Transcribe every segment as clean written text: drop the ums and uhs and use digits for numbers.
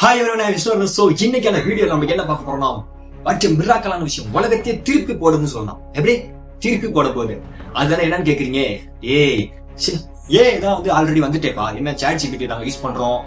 Hi everyone, Vishnu. So இன்னைக்கான video நம்ம என்ன பார்க்க போறோம்னா, வச்ச மிராக்கலான விஷயம், உலகத்தையே திருப்பி போடுன்னு சொல்லலாம். எப்படி திருப்பி போட போகுது அதெல்லாம் என்னன்னு கேக்குறீங்க? தான் வந்து ஆல்ரெடி வந்துட்டேப்பா. என்ன சாட் ஜிபிடி நாங்க யூஸ் பண்றோம்,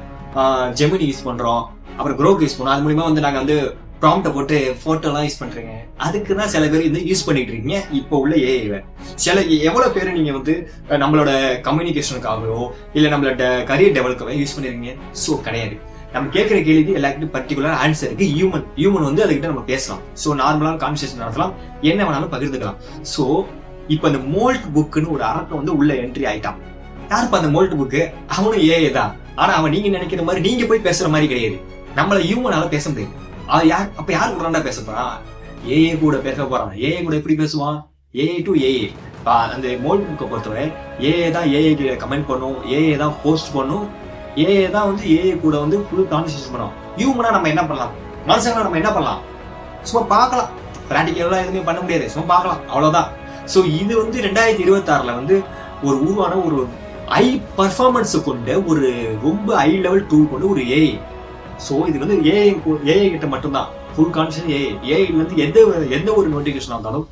ஜெமினி யூஸ் பண்றோம், அப்புறம் குரோக் யூஸ் பண்றோம். அது மூலமா வந்து நாங்க வந்து ப்ராம்ப்ட போட்டு போட்டோ எல்லாம் யூஸ் பண்றீங்க. அதுக்குதான் சில பேர் இது யூஸ் பண்ணிட்டு இருக்கீங்க. இப்போ உள்ள ஏஐ சில எவ்வளவு பேரு நீங்க வந்து நம்மளோட கம்யூனிகேஷனுக்காகவோ இல்ல நம்மளோட கரியர் டெவலப்காகவோ யூஸ் பண்ணிருக்கீங்க? சோ கிடையாது. நம்ம கேட்கிற கேள்விக்கு எல்லாருக்கும் பர்டிகுலர் ஆன்சர் இருக்கு. ஹியூமன் வந்து அதுக்கிட்ட நம்ம பேசலாம். சோ நார்மலான கான்வர்சேஷன் நடத்தலாம், என்ன வேணாலும் பகிர்ந்துக்கலாம். சோ இப்ப அந்த மோல்ட் புக்னு ஒரு அரக்கம் வந்து உள்ள என்ட்ரி ஆயிட்டான். யாருப்பா அந்த மோல்ட் புக்கு? அவனும் ஏஐ தான். ஆனா அவன் நீங்க நினைக்கிற மாதிரி நீங்க போய் பேசுற மாதிரி கிடையாது. நம்மள ஹியூமனால பேச முடியாது. அது யார் கூட பேச போறான்? ஏஐ கூட பேச போறான். ஏஐ கூட எப்படி பேசுவான்? AI to AI. அந்த மோல்ட் புக்கை பொறுத்தவரை ஏஐ தான் ஏஐ கமெண்ட் பண்ணும், ஏஐ தான் போஸ்ட் பண்ணும், ஏஐ தான் வந்து ஏஐ கூட வந்து ஃபுல் கான்வர்சேஷன் பண்ணும். ஹியூமனா நம்ம என்ன பண்ணலாம்? மனுஷங்களா நம்ம என்ன பண்ணலாம்? சும்மா பார்க்கலாம். பிராக்டிகலா எதுவுமே பண்ண முடியாது, சும்மா பார்க்கலாம், அவ்வளவுதான். சோ இது வந்து 2026 வந்து ஒரு உருவான ஒரு ஹை பர்ஃபார்மன்ஸ் கொண்ட ஒரு ரொம்ப ஹை லெவல் டூல் கொண்ட ஒரு ஏஐ. சோ இது வந்து ஏஐ கிட்ட மட்டும்தான் ஃபுல் கான்வர்சேஷன். ஏஐ வந்து எந்த ஒரு நோட்டிபிகேஷன் இருந்தாலும்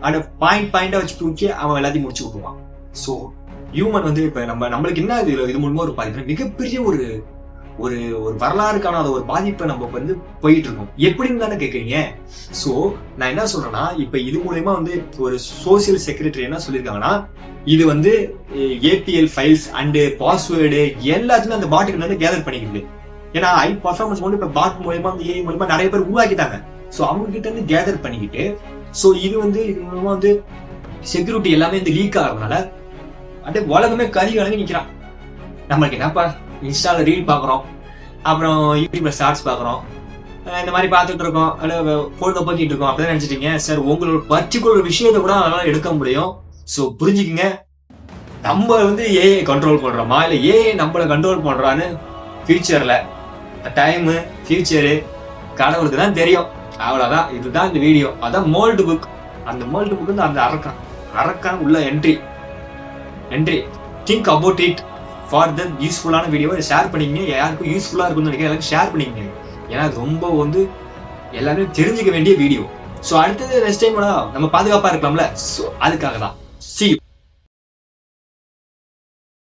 அந்த பாயிண்டா வச்சு தூக்கி அவன் எல்லாத்தையும் முடிச்சு விட்டுருவான். சோ ஹியூமன் வந்து இப்ப நம்மளுக்கு என்ன இது மூலமா ஒரு பாதிப்பு, மிகப்பெரிய ஒரு ஒரு ஒரு வரலாறு காணாத ஒரு பாதிப்பை நம்ம வந்து போயிட்டு இருக்கோம். எப்படின்னு தானே கேக்குறீங்க? சோ நான் என்ன சொல்றேன்னா, இப்ப இது மூலமா வந்து ஒரு சோசியல் செக்ரட்டரி என்ன சொல்லியிருக்காங்கன்னா, இது வந்து ஏபிஎல் ஃபைல்ஸ் அண்ட் பாஸ்வேர்டு எல்லாத்தையும் அந்த பாட்டுக்கு வந்து கேதர் பண்ணிக்கிது. ஏன்னா ஹை பர்ஃபார்மன்ஸ் வந்து இப்ப பாட் மூலமா ஏஐ மூலமா நிறைய பேர் உருவாக்கிட்டாங்க. சோ அவங்க கிட்ட இருந்து கேதர் பண்ணிக்கிட்டு, சோ இது மூலமா வந்து செக்யூரிட்டி எல்லாமே வந்து லீக் ஆகிறதுனால அப்படியே உலகமே கலங்கி நிக்கிறான். நம்மளுக்கு என்னப்பா, இன்ஸ்டால ரீல் பாக்குறோம், அப்புறம் யூடியூப்ல ஷார்ட்ஸ் பாக்குறோம், இந்த மாதிரி பார்த்துட்டு இருக்கோம், பொழுத போக்கிட்டு இருக்கோம். அப்படிதான் நினைச்சிட்டீங்க சார். உங்களோட பர்டிகுலர் விஷயத்தை கூட அதனால எடுக்க முடியும். சோ புரிஞ்சுக்குங்க, நம்ம வந்து ஏஐ கண்ட்ரோல் பண்றோமா இல்ல ஏஐ நம்மள கண்ட்ரோல் பண்றான்னு ஃபியூச்சர்ல டைமு ஃபியூச்சரு கடவுளுக்கு தான் தெரியும். அவ்வளவுதான். இதுதான் இந்த வீடியோ. அதான் மோல்டு புக். அந்த மோல்டு புக் வந்து அந்த அரக்கான் உள்ள entry. Think about it for the யூஸ்ஃபுல்லான வீடியோவை ஷேர் பண்ணிங்க. யாருக்கும் யூஸ்ஃபுல்லா இருக்கும்னு நினைக்கிறேன், எல்லாருக்கும் ஷேர் பண்ணிங்க. ஏன்னா அது ரொம்ப வந்து எல்லாருமே தெரிஞ்சுக்க வேண்டிய வீடியோ. ஸோ அடுத்தது நெக்ஸ்ட் டைம் நம்ம பாதுகாப்பா இருக்கலாம்ல, ஸோ அதுக்காக தான்.